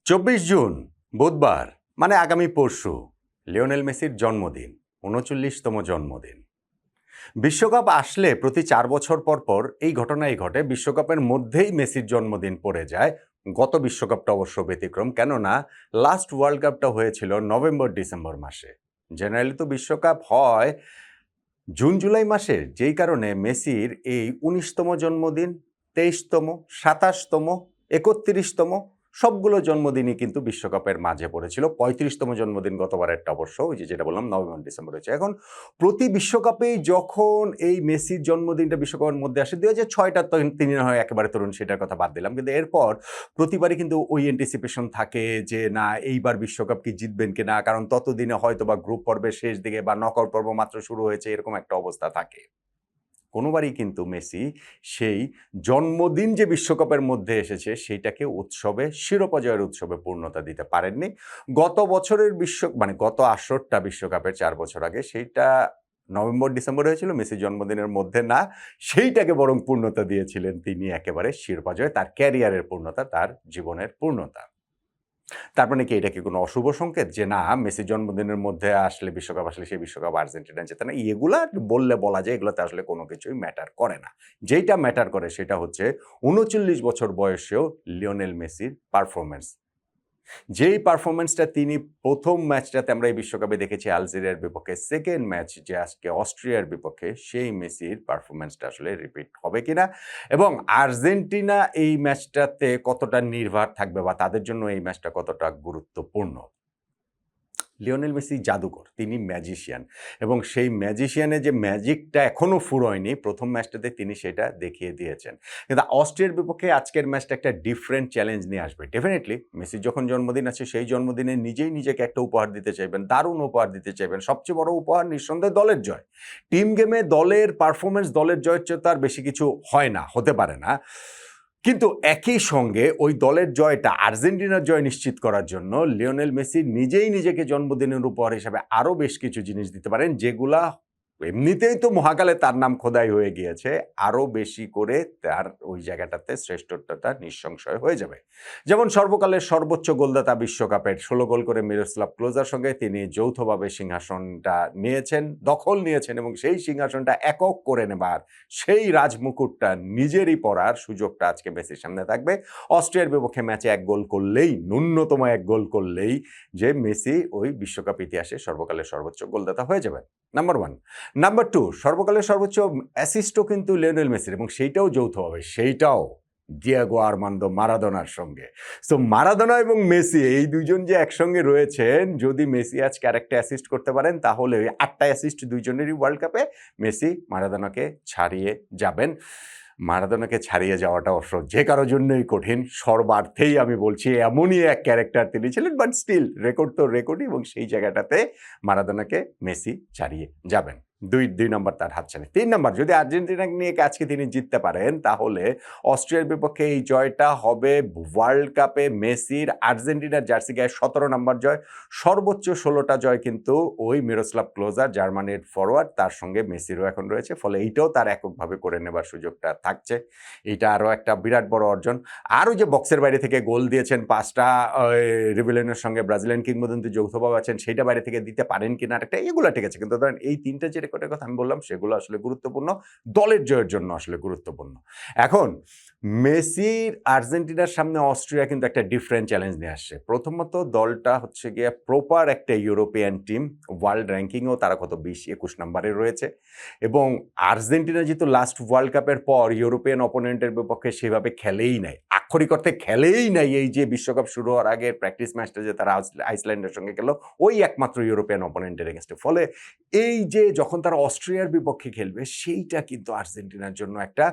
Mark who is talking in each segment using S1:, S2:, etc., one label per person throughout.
S1: ২৪ June বুধবার মানে আগামী পরশু লিওনেল মেসির জন্মদিন, ৩৯তম জন্মদিন। বিশ্বকাপ আসলে প্রতি ৪ বছর পর পর এই ঘটনাই ঘটে। বিশ্বকাপের মধ্যেই মেসির জন্মদিন পড়ে যায়। গত বিশ্বকাপটা অবশ্য ব্যতিক্রম, কেননা লাস্ট ওয়ার্ল্ড কাপটা হয়েছিল নভেম্বর-ডিসেম্বর মাসে। জেনারেলি তো বিশ্বকাপ হয় জুন-জুলাই মাসে, যেই কারণে মেসির এই ১৯তম জন্মদিন, ২৩তম, ২৭তম, ৩১তম সবগুলো জন্মদিনই কিন্তু বিশ্বকাপের মাঝে পড়েছিল। ৩৫তম জন্মদিন গতবারেরটা অবশ্য ওই যেটা বললাম নভেম্বর-ডিসেম্বর হয়েছে। এখন প্রতি বিশ্বকাপেই যখন এই মেসির জন্মদিনটা বিশ্বকাপের মধ্যে আসে, ২০০৬টা তো তিনি না হয় একেবারে তরুণ, সেটার কথা বাদ দিলাম। কিন্তু এরপর প্রতিবারই কিন্তু ওই অ্যান্টিসিপেশন থাকে যে না এইবার বিশ্বকাপ কি জিতবেন কিনা, কারণ ততদিনে হয়তোবা গ্রুপ পর্বের শেষ দিকে বা নকআউট পর্ব মাত্র শুরু হয়েছে, এরকম একটা অবস্থা থাকে। কোনোবারই কিন্তু মেসি সেই জন্মদিন যে বিশ্বকাপের মধ্যে এসেছে সেইটাকে উৎসবে, শিরোপা জয়ের উৎসবে পূর্ণতা দিতে পারেননি। গত বছরের গত আসরটা বিশ্বকাপের ৪ বছর আগে সেইটা নভেম্বর-ডিসেম্বর হয়েছিল, মেসির জন্মদিনের মধ্যে না। সেইটাকে বরং পূর্ণতা দিয়েছিলেন তিনি একেবারে শিরোপা জয়, তার ক্যারিয়ারের পূর্ণতা, তার জীবনের পূর্ণতা। তার মানে কি এটা কি কোনো অশুভ সংকেত যে না মেসির জন্মদিনের মধ্যে আসলে বিশ্বকাপ আসলে সেই বিশ্বকাপ আর্জেন্টিনা জেতে না? এগুলা বললে বলা যায় এগুলাতে আসলে কোনো কিছুই ম্যাটার করে না। যেইটা ম্যাটার করে সেটা হচ্ছে ৩৯ বছর বয়সেও লিওনেল মেসির পারফরম্যান্স। যেই পারফরম্যান্সটা তিনি ১ম ম্যাচটাতে আমরা এই বিশ্বকাপে দেখেছি আলজেরিয়ার বিপক্ষে, সেকেন্ড ম্যাচ যে আজকে অস্ট্রিয়ার বিপক্ষে, সেই মেসির পারফরম্যান্সটা আসলে রিপিট হবে কিনা এবং আর্জেন্টিনা এই ম্যাচটাতে কতটা নির্ভর থাকবে বা তাদের জন্য এই ম্যাচটা কতটা গুরুত্বপূর্ণ। লিওনেল মেসি জাদুকর, তিনি ম্যাজিশিয়ান এবং সেই ম্যাজিশিয়ানের যে ম্যাজিকটা এখনো ফুরোয়নি, ১ম ম্যাচটাতে তিনি সেটা দেখিয়ে দিয়েছেন। কিন্তু অস্ট্রিয়ার বিপক্ষে আজকের ম্যাচটা একটা ডিফারেন্ট চ্যালেঞ্জ নিয়ে আসবে। ডেফিনিটলি মেসির যখন জন্মদিন আছে সেই জন্মদিনে নিজেই নিজেকে একটা উপহার দিতে চাইবেন, দারুণ উপহার দিতে চাইবেন। সবচেয়ে বড় উপহার নিঃসন্দেহে দলের জয়। টিম গেমে দলের পারফরম্যান্স, দলের জয়ের চেয়ে তো আর বেশি কিছু হয় না, হতে পারে না। কিন্তু একই সঙ্গে ওই দলের জয়টা, আর্জেন্টিনার জয় নিশ্চিত করার জন্য লিওনেল মেসি নিজেই নিজেকে জন্মদিনের উপহার হিসাবে আরো বেশ কিছু জিনিস দিতে পারেন, যেগুলা এমনিতেই তো মহাকালে তার নাম খোদাই হয়ে গিয়েছে। আরো বেশি করে তার ওই জায়গাটাতে শ্রেষ্ঠত্বটা নিঃসংশয় হয়ে যাবে। যেমন সর্বকালের সর্বোচ্চ গোলদাতা বিশ্বকাপের ১৬ গোল করে মিরোস্লাভ ক্লোজার সঙ্গে তিনি যৌথভাবে সিংহাসনটা দখল নিয়েছেন এবং সেই সিংহাসনটা একক করে নেবার, সেই রাজমুকুটটা নিজেরই পরার সুযোগটা আজকে মেসির সামনে থাকবে। অস্ট্রিয়ার বিপক্ষে ম্যাচে ১ গোল করলেই, ন্যূনতম ১ গোল করলেই যে মেসি ওই বিশ্বকাপ ইতিহাসে সর্বকালের সর্বোচ্চ গোলদাতা হয়ে যাবেন। নাম্বার 1। নাম্বার 2, সর্বকালের সর্বোচ্চ অ্যাসিস্টও কিন্তু লিওনেল মেসির এবং সেইটাও যৌথভাবে, সেইটাও ডিয়েগো আর্মান্দো মারাদোনার সঙ্গে। সো মারাদোনা এবং মেসি এই দুইজন যে একসঙ্গে রয়েছেন, যদি মেসি আজকে আরেকটা অ্যাসিস্ট করতে পারেন তাহলে ৮টা অ্যাসিস্ট দুইজনেরই ওয়ার্ল্ড কাপে, মেসি মারাদোনাকে ছাড়িয়ে যাবেন। মারাদোনাকে ছাড়িয়ে যাওয়াটা অবশ্য যে কারোর জন্যই কঠিন, সর্বার্থেই আমি বলছি, এমনই এক ক্যারেক্টার তিনি ছিলেন, বাট স্টিল রেকর্ড তো রেকর্ডই এবং সেই জায়গাটাতে মারাদোনাকে মেসি ছাড়িয়ে যাবেন। দুই নম্বর তার হাতছানি। ৩ নম্বর, যদি আর্জেন্টিনাকে নিয়ে আজকে তিনি জিততে পারেন তাহলে অস্ট্রিয়ার বিপক্ষে এই জয়টা হবে ওয়ার্ল্ড কাপে মেসির আর্জেন্টিনার জার্সি গায়ে ১৭ নম্বর জয়। সর্বোচ্চ ১৬টা জয় কিন্তু ওই মিরোস্লাভ ক্লোজার, জার্মানির ফরওয়ার্ড, তার সঙ্গে মেসিরও এখন রয়েছে। ফলে এইটাও তার এককভাবে করে নেবার সুযোগটা থাকছে। এইটা আরও একটা বিরাট বড় অর্জন। আর ওই যে বক্সের বাইরে থেকে গোল দিয়েছেন ৫টা, রিবেলিয়নের সঙ্গে ব্রাজিলিয়ান কিংবদন্তি যৌথভাবে আছেন, সেইটা বাইরে থেকে দিতে পারেন কিনা আরেকটা, এগুলো ঠিক আছে। কিন্তু ধরেন এই ৩টা যে রেকর্ডের কথা আমি বললাম সেগুলো আসলে গুরুত্বপূর্ণ, দলের জয়ের জন্য আসলে গুরুত্বপূর্ণ। এখন মেসির আর্জেন্টিনার সামনে অস্ট্রিয়া কিন্তু একটা ডিফারেন্ট চ্যালেঞ্জ নিয়ে আসছে। প্রথমত দলটা হচ্ছে গিয়ে প্রপার একটা ইউরোপিয়ান টিম, ওয়ার্ল্ড র্যাঙ্কিংয়েও তারা কত ২০-২১ নম্বরে রয়েছে এবং আর্জেন্টিনা যেহেতু লাস্ট ওয়ার্ল্ড কাপের পর ইউরোপিয়ান অপোনেন্টের বিপক্ষে সেভাবে খেলেই নাই, আক্ষরিক অর্থে খেলেই নাই। এই যে বিশ্বকাপ শুরু হওয়ার আগে প্র্যাকটিস ম্যাচটা যে তারা আইসল্যান্ডের সঙ্গে খেলো, ওই একমাত্র ইউরোপিয়ান অপোনেন্টের এগেন্স্টে। ফলে এই যে যখন তারা অস্ট্রিয়ার বিপক্ষে খেলবে, সেইটা কিন্তু আর্জেন্টিনার জন্য একটা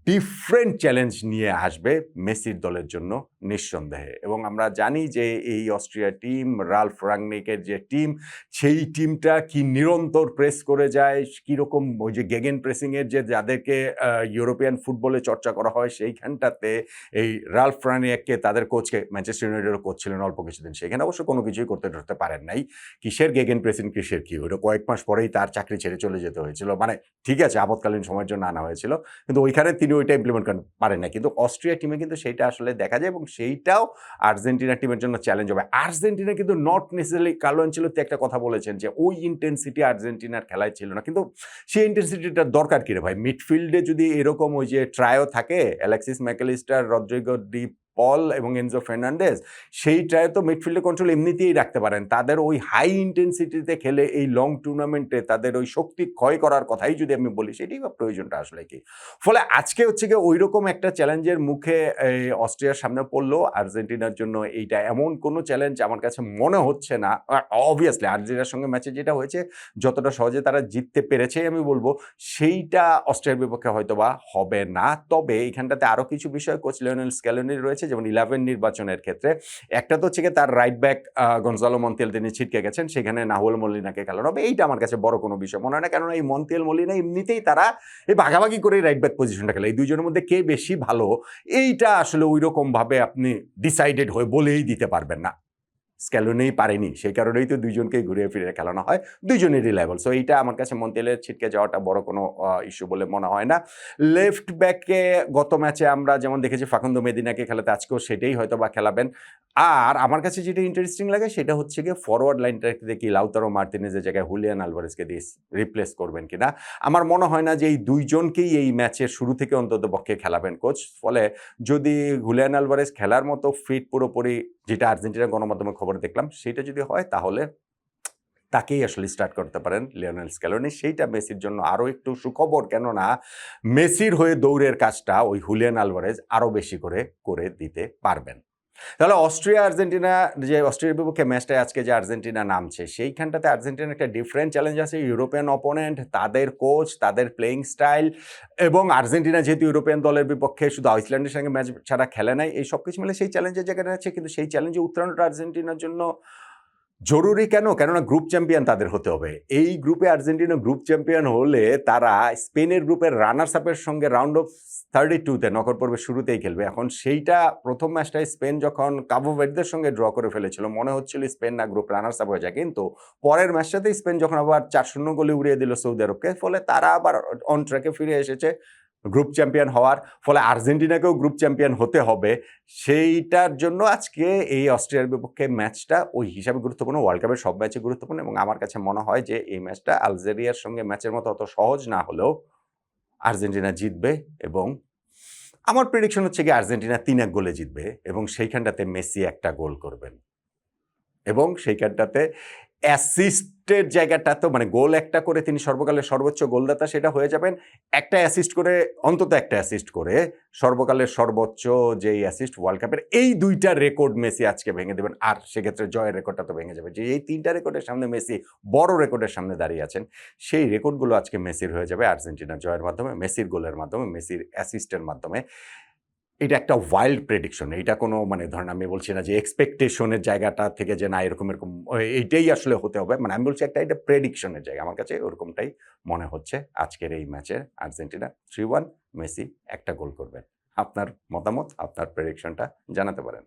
S1: ডিফারেন্ট চ্যালেঞ্জ নিয়ে আসবে মেসির দলের জন্য নিঃসন্দেহে। এবং আমরা জানি যে এই অস্ট্রিয়া টিম, রালফ রাংনিকের যে টিম, সেই টিমটা কি নিরন্তর প্রেস করে যায়, কীরকম ওই যে গেগেন প্রেসিংয়ের যে যাদেরকে ইউরোপিয়ান ফুটবলে চর্চা করা হয়, সেইখানটাতে এই রালফ রাংনিককে, তাদের কোচকে, ম্যানচেস্টার ইউনাইটেডের কোচ ছিলেন অল্প কিছুদিন, সেখানে অবশ্য কোনো কিছুই করতে ধরতে পারেন নাই। কিসের গেগেন প্রেসিং, কিসের কি, ওইটা কয়েক মাস পরেই তার চাকরি ছেড়ে চলে যেতে হয়েছিল। মানে ঠিক আছে আপৎকালীন সময়ের জন্য আনা হয়েছিল, কিন্তু ওইখানে তিনি ওইটা ইমপ্লিমেন্ট করেন পারেন পারে না, কিন্তু অস্ট্রিয়া টিমে কিন্তু সেইটা আসলে দেখা যায় এবং সেইটাও আর্জেন্টিনা টিমের জন্য চ্যালেঞ্জ হবে। আর্জেন্টিনা কিন্তু নট নেসেসারিলি কার্লো আনচেলত্তি একটা কথা বলেছেন যে ওই ইন্টেন্সিটি আর্জেন্টিনার খেলায় ছিল না, কিন্তু সেই ইন্টেন্সিটিটার দরকার কি রে ভাই? মিডফিল্ডে যদি এরকম ওই যে ট্রায়ো থাকে, অ্যালেক্সিস ম্যাকঅ্যালিস্টার, রদ্রিগো ডি পল এবং এনজো ফার্নান্ডেজ, সেই ট্রায় তো মিডফিল্ডে কন্ট্রোল এমনিতেই রাখতে পারেন। তাদের ওই হাই ইন্টেন্সিটিতে খেলে এই লং টুর্নামেন্টে তাদের ওই শক্তি ক্ষয় করার কথাই যদি আমি বলি, সেটাই বা প্রয়োজনটা আসলে কি? ফলে আজকে হচ্ছে গিয়ে ঐরকম একটা চ্যালেঞ্জের মুখে অস্ট্রিয়ার সামনে পড়লো আর্জেন্টিনার জন্য। এইটা এমন কোনো চ্যালেঞ্জ আমার কাছে মনে হচ্ছে না। অবভিয়াসলি আর্জেন্টিনার সঙ্গে ম্যাচে যেটা হয়েছে, যতটা সহজে তারা জিততে পেরেছেই আমি বলব, সেইটা অস্ট্রিয়ার বিপক্ষে হয়তোবা হবে না। তবে এইখানটাতে আরও কিছু বিষয় কোচ লিওনেল স্ক্যালোনির রয়েছে, যেমন 11 নির্বাচনের ক্ষেত্রে। একটা তো হচ্ছে গিয়ে তার রাইট ব্যাক গনজালো মন্তিয়েল তিনি ছিটকে গেছেন, সেখানে নাহুয়েল মলিনাকে খেলানো হবে। এইটা আমার কাছে বড় কোনো বিষয় মনে হয় না, কেননা এই মন্তিয়েল মলিনা এমনিতেই তারা এই ভাগাভাগি করে রাইট ব্যাক পজিশনটা খেলে। এই দুইজনের মধ্যে কে বেশি ভালো, এইটা আসলে ওইরকমভাবে আপনি ডিসাইডেড হয়ে বলেই দিতে পারবেন না। স্ক্যালোনেই পারেনি, সেই কারণেই তো দুইজনকেই ঘুরিয়ে ফিরিয়ে খেলানো হয়, দুইজনই রিলায়েবল। সো এইটা আমার কাছে মন্তিয়েলের ছিটকে যাওয়াটা বড় কোনো ইস্যু বলে মনে হয় না। লেফট ব্যাকে গত ম্যাচে আমরা যেমন দেখেছি ফাকুন্দো মেদিনাকে খেলাতে, আজকেও সেটাই হয়তো বা খেলাবেন। আর আমার কাছে যেটা ইন্টারেস্টিং লাগে সেটা হচ্ছে গিয়ে ফরওয়ার্ড লাইনটাকে দেখি লাউতারো মার্তিনেজের জায়গায় হুলিয়ান আলভারেজকে দিয়ে রিপ্লেস করবেন কিনা। আমার মনে হয় না যে এই দুইজনকেই এই ম্যাচের শুরু থেকে অন্তত পক্ষে খেলাবেন কোচ। ফলে যদি হুলিয়ান আলভারেজ খেলার মতো ফিট পুরোপুরি, যেটা আর্জেন্টিনার গণমাধ্যমে খবর দেখলাম, সেটা যদি হয় তাহলে তাকেই আসলে স্টার্ট করতে পারেন লিওনেল স্ক্যালোনি। সেইটা মেসির জন্য আরও একটু সুখবর, কেননা মেসির হয়ে দৌড়ের কাজটা ওই হুলিয়ান আলভারেজ আরও বেশি করে দিতে পারবেন। তাহলে অস্ট্রিয়া আর্জেন্টিনা, যে অস্ট্রিয়ার বিপক্ষে ম্যাচটায় আজকে যে আর্জেন্টিনা নামছে, সেইখানটাতে আর্জেন্টিনার একটা ডিফারেন্ট চ্যালেঞ্জ আছে। ইউরোপিয়ান অপোনেন্ট, তাদের কোচ, তাদের প্লেয়িং স্টাইল, এবং আর্জেন্টিনা যেহেতু ইউরোপিয়ান দলের বিপক্ষে শুধু আইসল্যান্ডের সঙ্গে ম্যাচ ছাড়া খেলে নাই, এই সব কিছু মিলে সেই চ্যালেঞ্জের জায়গাটা আছে। কিন্তু সেই চ্যালেঞ্জে উত্তরণটা আর্জেন্টিনার জন্য জরুরি কেন? কেননা গ্রুপ চ্যাম্পিয়ন তাদের হতে হবে। এই গ্রুপে আর্জেন্টিনা গ্রুপ চ্যাম্পিয়ন হলে তারা স্পেনের গ্রুপের রানার্স আপের সঙ্গে রাউন্ড অফ 32-তে নকআউট পর্বের শুরুতেই খেলবে। এখন সেইটা প্রথম ম্যাচটায় স্পেন যখন কাবো ভার্দের সঙ্গে ড্র করে ফেলেছিল, মনে হচ্ছিল স্পেন না গ্রুপ রানার্স আপ হয়ে যায়, কিন্তু পরের ম্যাচটাতেই স্পেন যখন আবার 4-0 গোলে উড়িয়ে দিল সৌদি আরবকে, ফলে তারা আবার অন ট্র্যাকে ফিরে এসেছে গ্রুপ চ্যাম্পিয়ন হওয়ার। ফলে আর্জেন্টিনাকেও গ্রুপ চ্যাম্পিয়ন হতে হবে। সেইটার জন্য আজকে এই অস্ট্রিয়ার বিপক্ষে ম্যাচটা ওই হিসাবে গুরুত্বপূর্ণ। ওয়ার্ল্ড কাপের সব ম্যাচে গুরুত্বপূর্ণ, এবং আমার কাছে মনে হয় যে এই ম্যাচটা আলজেরিয়ার সঙ্গে ম্যাচের মতো অত সহজ না হলেও আর্জেন্টিনা জিতবে। এবং আমার প্রেডিকশন হচ্ছে কি আর্জেন্টিনা 3-1 গোলে জিতবে, এবং সেইখানটাতে মেসি একটা গোল করবেন, এবং সেইখানটাতে অ্যাসিস্টের জায়গাটা তো মানে গোল একটা করে তিনি সর্বকালের সর্বোচ্চ গোলদাতা সেটা হয়ে যাবেন। একটা অ্যাসিস্ট করে, অন্তত একটা অ্যাসিস্ট করে সর্বকালের সর্বোচ্চ যেই অ্যাসিস্ট ওয়ার্ল্ড কাপের, এই দুইটা রেকর্ড মেসি আজকে ভেঙে দেবেন। আর সেক্ষেত্রে জয়ের রেকর্ডটা তো ভেঙে যাবে। যে এই 3টা রেকর্ডের সামনে মেসি বড় রেকর্ডের সামনে দাঁড়িয়ে আছেন, সেই রেকর্ডগুলো আজকে মেসির হয়ে যাবে আর্জেন্টিনা জয়ের মাধ্যমে, মেসির গোলের মাধ্যমে, মেসির অ্যাসিস্টের মাধ্যমে। এটা একটা ওয়াইল্ড প্রেডিকশন। এইটা কোনো মানে ধরেন আমি বলছি না যে এক্সপেকটেশনের জায়গাটা থেকে যে না এরকম এইটাই আসলে হতে হবে। মানে আমি বলছি এটা প্রেডিকশনের জায়গা। আমার কাছে ওরকমটাই মনে হচ্ছে আজকের এই ম্যাচে আর্জেন্টিনা 3-1, মেসি একটা গোল করবেন। আপনার মতামত, আপনার প্রেডিকশনটা জানাতে পারেন।